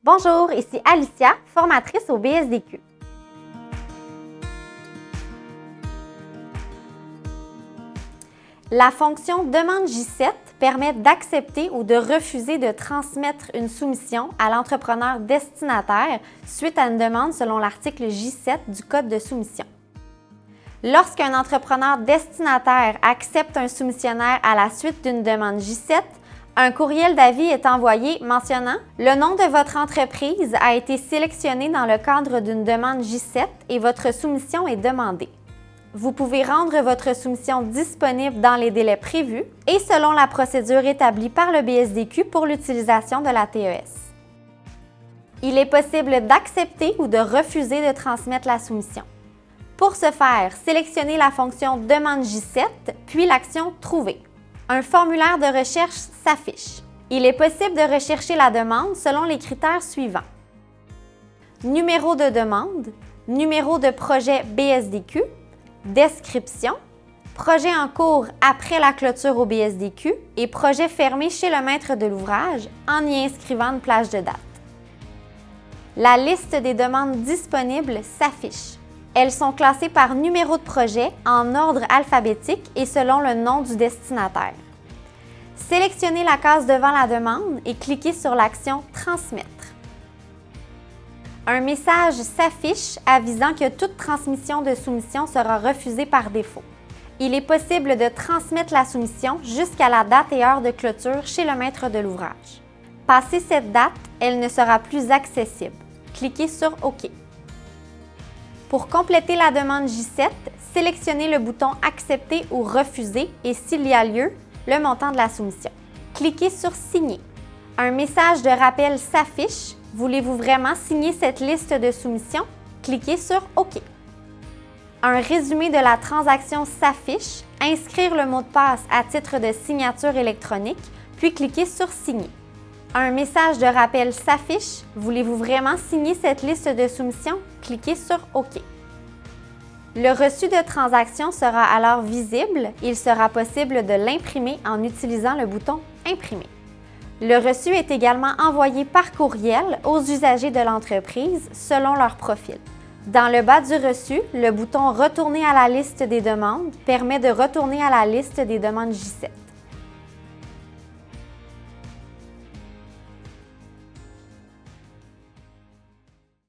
Bonjour, ici Alicia, formatrice au BSDQ. La fonction demande J7 permet d'accepter ou de refuser de transmettre une soumission à l'entrepreneur destinataire suite à une demande selon l'article J7 du Code de soumission. Lorsqu'un entrepreneur destinataire accepte un soumissionnaire à la suite d'une demande J7, un courriel d'avis est envoyé mentionnant « Le nom de votre entreprise a été sélectionné dans le cadre d'une demande J7 et votre soumission est demandée. Vous pouvez rendre votre soumission disponible dans les délais prévus et selon la procédure établie par le BSDQ pour l'utilisation de la TES. » Il est possible d'accepter ou de refuser de transmettre la soumission. Pour ce faire, sélectionnez la fonction « Demande J7 » puis l'action « Trouver ». Un formulaire de recherche s'affiche. Il est possible de rechercher la demande selon les critères suivants. Numéro de demande, numéro de projet BSDQ, description, projet en cours après la clôture au BSDQ et projet fermé chez le maître de l'ouvrage en y inscrivant une plage de date. La liste des demandes disponibles s'affiche. Elles sont classées par numéro de projet en ordre alphabétique et selon le nom du destinataire. Sélectionnez la case devant la demande et cliquez sur l'action « Transmettre ». Un message s'affiche avisant que toute transmission de soumission sera refusée par défaut. Il est possible de transmettre la soumission jusqu'à la date et heure de clôture chez le maître de l'ouvrage. Passé cette date, elle ne sera plus accessible. Cliquez sur « OK ». Pour compléter la demande J7, sélectionnez le bouton « Accepter » ou « Refuser » et s'il y a lieu, le montant de la soumission. Cliquez sur « Signer ». Un message de rappel s'affiche. Voulez-vous vraiment signer cette liste de soumissions? Cliquez sur « OK ». Un résumé de la transaction s'affiche. Inscrire le mot de passe à titre de signature électronique, puis cliquez sur « Signer ». Un message de rappel s'affiche. Voulez-vous vraiment signer cette liste de soumissions? Cliquez sur « OK ». Le reçu de transaction sera alors visible. Il sera possible de l'imprimer en utilisant le bouton « Imprimer ». Le reçu est également envoyé par courriel aux usagers de l'entreprise selon leur profil. Dans le bas du reçu, le bouton « Retourner à la liste des demandes » permet de retourner à la liste des demandes J7.